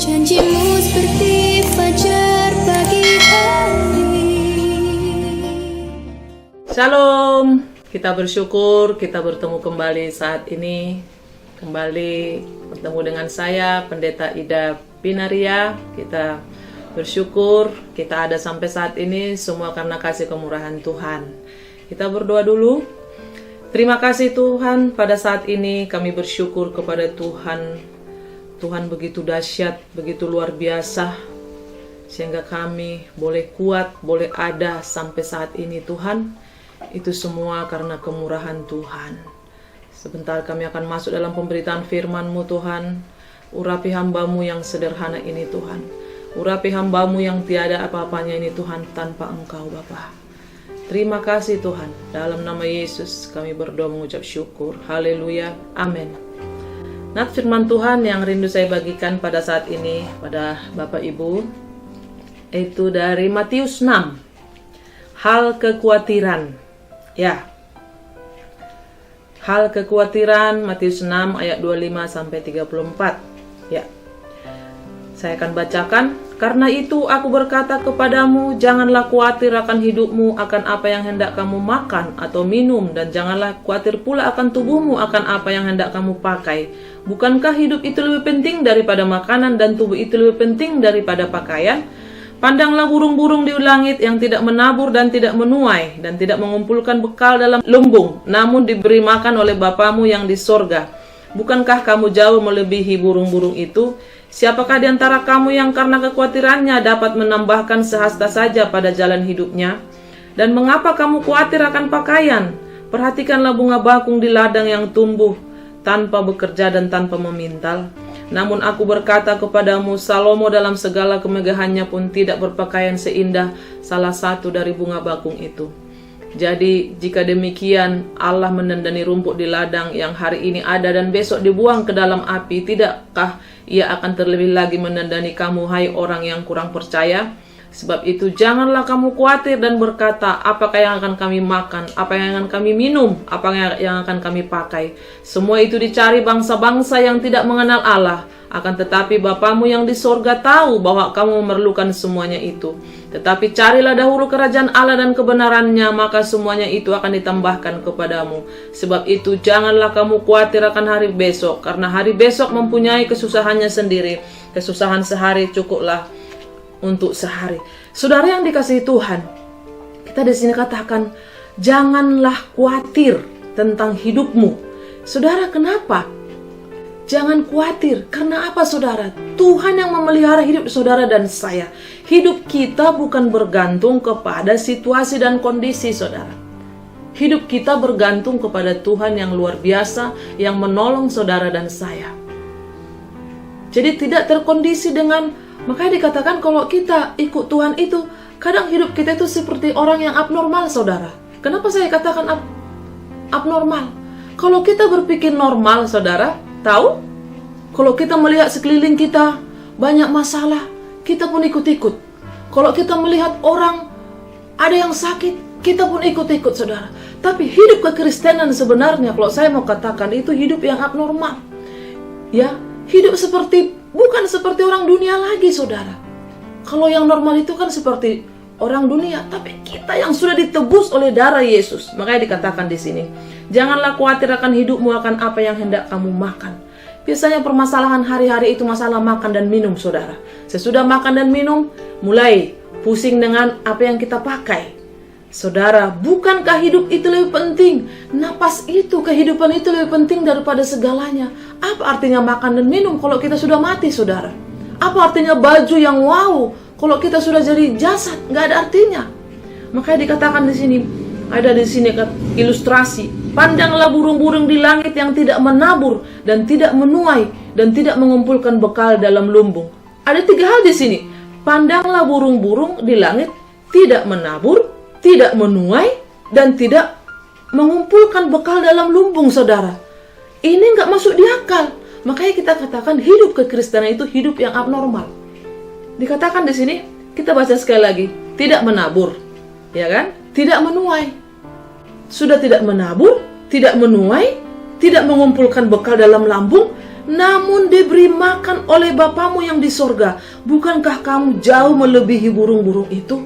Janjimu seperti fajar pagi hari. Shalom, kita bersyukur kita bertemu kembali saat ini. Kembali bertemu dengan saya, Pendeta Ida Pinaria. Kita bersyukur kita ada sampai saat ini semua karena kasih kemurahan Tuhan. Kita berdoa dulu. Terima kasih Tuhan, pada saat ini kami bersyukur kepada Tuhan. Tuhan begitu dahsyat, begitu luar biasa, sehingga kami boleh kuat, boleh ada sampai saat ini Tuhan. Itu semua karena kemurahan Tuhan. Sebentar kami akan masuk dalam pemberitaan firman-Mu Tuhan. Urapi hamba-Mu yang sederhana ini Tuhan. Urapi hamba-Mu yang tiada apa-apanya ini Tuhan tanpa Engkau Bapa. Terima kasih Tuhan. Dalam nama Yesus kami berdoa mengucap syukur. Haleluya. Amin. Nat firman Tuhan yang rindu saya bagikan pada saat ini pada Bapak Ibu, itu dari Matius 6. Hal kekhawatiran. Ya. Hal kekhawatiran, Matius 6 ayat 25 sampai 34. Ya. Saya akan bacakan. Karena itu aku berkata kepadamu, janganlah khawatir akan hidupmu, akan apa yang hendak kamu makan atau minum, dan janganlah khawatir pula akan tubuhmu, akan apa yang hendak kamu pakai. Bukankah hidup itu lebih penting daripada makanan, dan tubuh itu lebih penting daripada pakaian? Pandanglah burung-burung di langit yang tidak menabur dan tidak menuai, dan tidak mengumpulkan bekal dalam lumbung, namun diberi makan oleh Bapamu yang di sorga. Bukankah kamu jauh melebihi burung-burung itu? Siapakah di antara kamu yang karena kekhawatirannya dapat menambahkan sehasta saja pada jalan hidupnya? Dan mengapa kamu khawatir akan pakaian? Perhatikanlah bunga bakung di ladang yang tumbuh tanpa bekerja dan tanpa memintal. Namun aku berkata kepadamu, Salomo dalam segala kemegahannya pun tidak berpakaian seindah salah satu dari bunga bakung itu. Jadi jika demikian Allah menendani rumput di ladang yang hari ini ada dan besok dibuang ke dalam api, tidakkah Ia akan terlebih lagi menendani kamu, hai orang yang kurang percaya? Sebab itu janganlah kamu khawatir dan berkata, apakah yang akan kami makan, apa yang akan kami minum, apa yang akan kami pakai. Semua itu dicari bangsa-bangsa yang tidak mengenal Allah. Akan tetapi Bapamu yang di sorga tahu bahwa kamu memerlukan semuanya itu. Tetapi carilah dahulu kerajaan Allah dan kebenarannya, maka semuanya itu akan ditambahkan kepadamu. Sebab itu janganlah kamu khawatir akan hari besok, karena hari besok mempunyai kesusahannya sendiri. Kesusahan sehari cukuplah untuk sehari. Saudara yang dikasihi Tuhan, kita di sini katakan janganlah khawatir tentang hidupmu. Saudara, kenapa? Jangan khawatir. Karena apa saudara? Tuhan yang memelihara hidup saudara dan saya. Hidup kita bukan bergantung kepada situasi dan kondisi saudara. Hidup kita bergantung kepada Tuhan yang luar biasa, yang menolong saudara dan saya. Jadi tidak terkondisi dengan, makanya dikatakan kalau kita ikut Tuhan itu, kadang hidup kita itu seperti orang yang abnormal saudara. Kenapa saya katakan abnormal? Kalau kita berpikir normal saudara, tahu? Kalau kita melihat sekeliling kita banyak masalah, kita pun ikut-ikut. Kalau kita melihat orang ada yang sakit, kita pun ikut-ikut saudara. Tapi hidup kekristenan sebenarnya, kalau saya mau katakan, itu hidup yang abnormal. Ya, hidup bukan seperti orang dunia lagi saudara. Kalau yang normal itu kan seperti orang dunia, tapi kita yang sudah ditebus oleh darah Yesus. Makanya dikatakan di sini, janganlah khawatir akan hidupmu, akan apa yang hendak kamu makan. Biasanya permasalahan hari-hari itu masalah makan dan minum saudara. Sesudah makan dan minum, mulai pusing dengan apa yang kita pakai. Saudara, bukankah hidup itu lebih penting? Napas itu, kehidupan itu lebih penting daripada segalanya. Apa artinya makan dan minum kalau kita sudah mati saudara? Apa artinya baju yang wow kalau kita sudah jadi jasad? Nggak ada artinya. Makanya dikatakan di sini, ada di sini ilustrasi. Pandanglah burung-burung di langit yang tidak menabur dan tidak menuai dan tidak mengumpulkan bekal dalam lumbung. Ada 3 hal di sini. Pandanglah burung-burung di langit tidak menabur, tidak menuai dan tidak mengumpulkan bekal dalam lumbung saudara. Ini nggak masuk di akal. Makanya kita katakan hidup kekristenan itu hidup yang abnormal. Dikatakan di sini, kita baca sekali lagi, tidak menabur, ya kan? Tidak menuai. Sudah tidak menabur, tidak menuai, tidak mengumpulkan bekal dalam lambung, namun diberi makan oleh Bapamu yang di sorga. Bukankah kamu jauh melebihi burung-burung itu?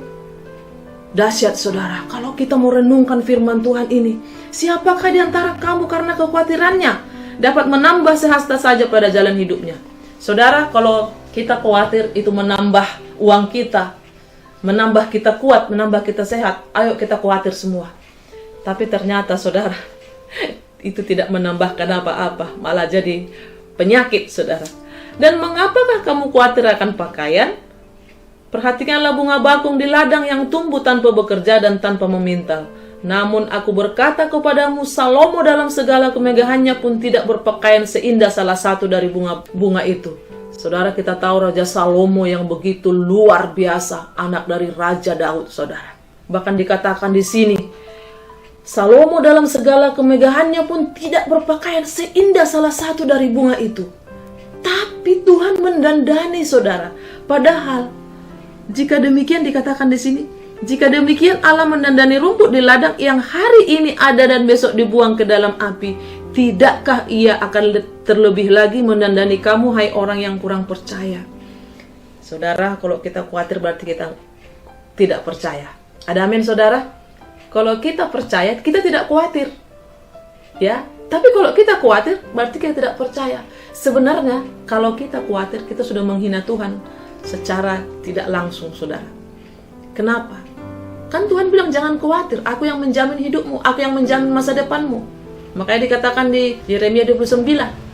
Dahsyat saudara, kalau kita mau renungkan firman Tuhan ini, siapakah di antara kamu karena kekhawatirannya dapat menambah sehasta saja pada jalan hidupnya? Saudara, kalau kita khawatir itu menambah uang kita, menambah kita kuat, menambah kita sehat, ayo kita khawatir semua. Tapi ternyata saudara, itu tidak menambahkan apa-apa, malah jadi penyakit saudara. Dan mengapakah kamu khawatir akan pakaian? Perhatikanlah bunga bakung di ladang yang tumbuh tanpa bekerja dan tanpa memintal. Namun aku berkata kepadamu, Salomo dalam segala kemegahannya pun tidak berpakaian seindah salah satu dari bunga itu. Saudara, kita tahu Raja Salomo yang begitu luar biasa, anak dari Raja Daud, saudara. Bahkan dikatakan di sini, Salomo dalam segala kemegahannya pun tidak berpakaian seindah salah satu dari bunga itu. Tapi Tuhan mendandani saudara. Padahal jika demikian dikatakan di sini, jika demikian Allah mendandani rumput di ladang yang hari ini ada dan besok dibuang ke dalam api, tidakkah Ia akan terlebih lagi mendandani kamu, hai orang yang kurang percaya? Saudara, kalau kita khawatir berarti kita tidak percaya. Ada amin saudara? Kalau kita percaya, kita tidak khawatir. Ya, tapi kalau kita khawatir berarti kita tidak percaya. Sebenarnya kalau kita khawatir, kita sudah menghina Tuhan secara tidak langsung, saudara. Kenapa? Kan Tuhan bilang jangan khawatir, aku yang menjamin hidupmu, aku yang menjamin masa depanmu. Makanya dikatakan di Yeremia 29,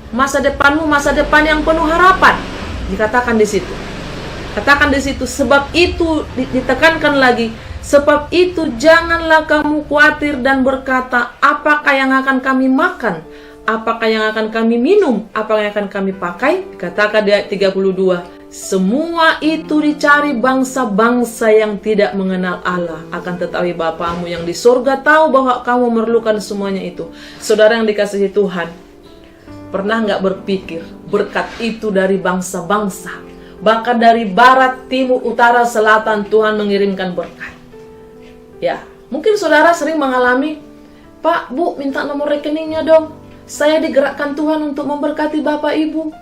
masa depanmu masa depan yang penuh harapan. Dikatakan di situ. Katakan di situ, sebab itu ditekankan lagi, sebab itu janganlah kamu khawatir dan berkata, apakah yang akan kami makan? Apakah yang akan kami minum? Apa yang akan kami pakai? Katakan di ayat 32, semua itu dicari bangsa-bangsa yang tidak mengenal Allah. Akan tetapi Bapamu yang di surga tahu bahwa kamu memerlukan semuanya itu. Saudara yang dikasihi Tuhan, pernah nggak berpikir berkat itu dari bangsa-bangsa? Bahkan dari barat, timur, utara, selatan Tuhan mengirimkan berkat. Ya, mungkin saudara sering mengalami, Pak, Bu, minta nomor rekeningnya dong. Saya digerakkan Tuhan untuk memberkati Bapak Ibu.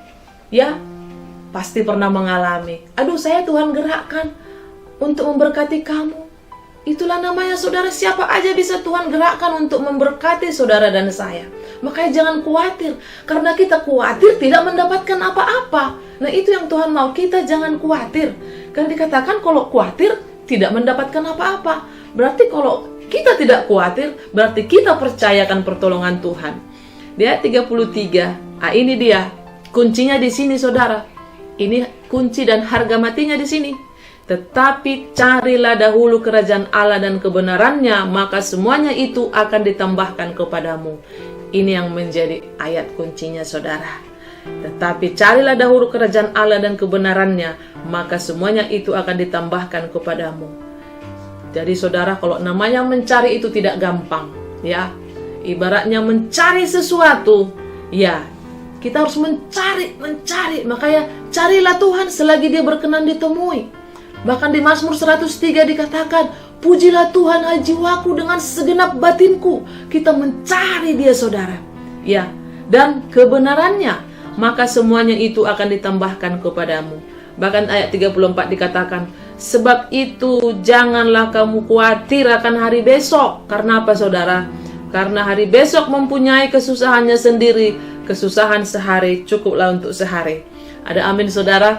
Ya, pasti pernah mengalami. Aduh, saya Tuhan gerakkan untuk memberkati kamu. Itulah namanya saudara, siapa aja bisa Tuhan gerakkan untuk memberkati saudara dan saya. Makanya jangan khawatir, karena kita khawatir tidak mendapatkan apa-apa. Nah, itu yang Tuhan mau, kita jangan khawatir. Karena dikatakan kalau khawatir tidak mendapatkan apa-apa. Berarti kalau kita tidak khawatir, berarti kita percayakan pertolongan Tuhan. Dia 33. Ah, ini dia kuncinya di sini saudara. Ini kunci dan harga matinya di sini. Tetapi carilah dahulu kerajaan Allah dan kebenarannya, maka semuanya itu akan ditambahkan kepadamu. Ini yang menjadi ayat kuncinya saudara. Tetapi carilah dahulu kerajaan Allah dan kebenarannya, maka semuanya itu akan ditambahkan kepadamu. Jadi saudara, kalau namanya mencari itu tidak gampang, ya. Ibaratnya mencari sesuatu, ya. Kita harus mencari. Makanya carilah Tuhan selagi Dia berkenan ditemui. Bahkan di Mazmur 103 dikatakan, pujilah Tuhan hai jiwaku dengan segenap batinku. Kita mencari Dia saudara. Ya, dan kebenarannya, maka semuanya itu akan ditambahkan kepadamu. Bahkan ayat 34 dikatakan, sebab itu janganlah kamu khawatir akan hari besok. Karena apa saudara? Karena hari besok mempunyai kesusahannya sendiri. Kesusahan sehari cukuplah untuk sehari. Ada amin saudara?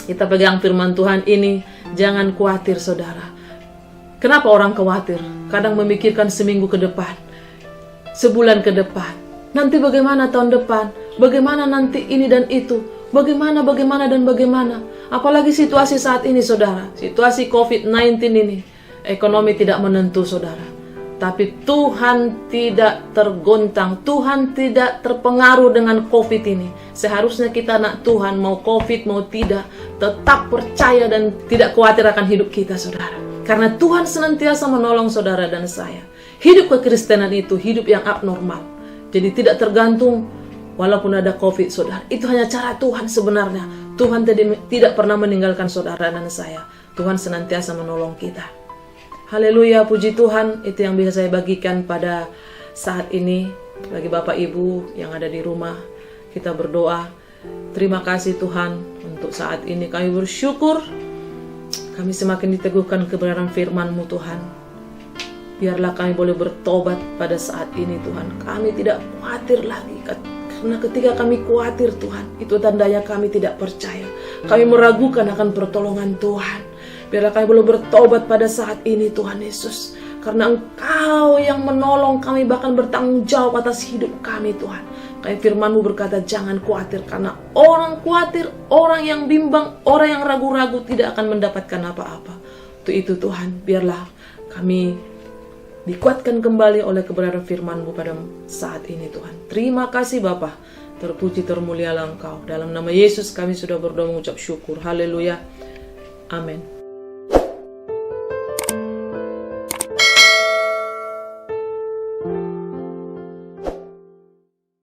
Kita pegang firman Tuhan ini. Jangan khawatir saudara. Kenapa orang khawatir? Kadang memikirkan seminggu ke depan, sebulan ke depan, nanti bagaimana tahun depan, bagaimana nanti ini dan itu, bagaimana dan bagaimana. Apalagi situasi saat ini saudara, situasi COVID-19 ini, ekonomi tidak menentu saudara. Tapi Tuhan tidak tergoncang, Tuhan tidak terpengaruh dengan COVID ini. Seharusnya kita anak Tuhan, mau COVID mau tidak, tetap percaya dan tidak khawatir akan hidup kita saudara. Karena Tuhan senantiasa menolong saudara dan saya. Hidup kekristenan itu hidup yang abnormal. Jadi tidak tergantung walaupun ada COVID saudara. Itu hanya cara Tuhan sebenarnya. Tuhan tidak pernah meninggalkan saudara dan saya. Tuhan senantiasa menolong kita. Haleluya, puji Tuhan. Itu yang bisa saya bagikan pada saat ini. Bagi Bapak Ibu yang ada di rumah, kita berdoa. Terima kasih Tuhan untuk saat ini kami bersyukur. Kami semakin diteguhkan kebenaran firman-Mu Tuhan. Biarlah kami boleh bertobat pada saat ini Tuhan. Kami tidak khawatir lagi. Karena ketika kami khawatir Tuhan, itu tandanya kami tidak percaya. Kami meragukan akan pertolongan Tuhan. Biarlah kami boleh bertobat pada saat ini Tuhan Yesus. Karena Engkau yang menolong kami, bahkan bertanggung jawab atas hidup kami Tuhan. Kayak firman-Mu berkata, jangan khawatir. Karena orang khawatir, orang yang bimbang, orang yang ragu-ragu tidak akan mendapatkan apa-apa. Untuk itu Tuhan, biarlah kami dikuatkan kembali oleh kebenaran firman-Mu pada saat ini Tuhan. Terima kasih Bapa. Terpuji termulialah Engkau. Dalam nama Yesus kami sudah berdoa mengucap syukur. Haleluya. Amin.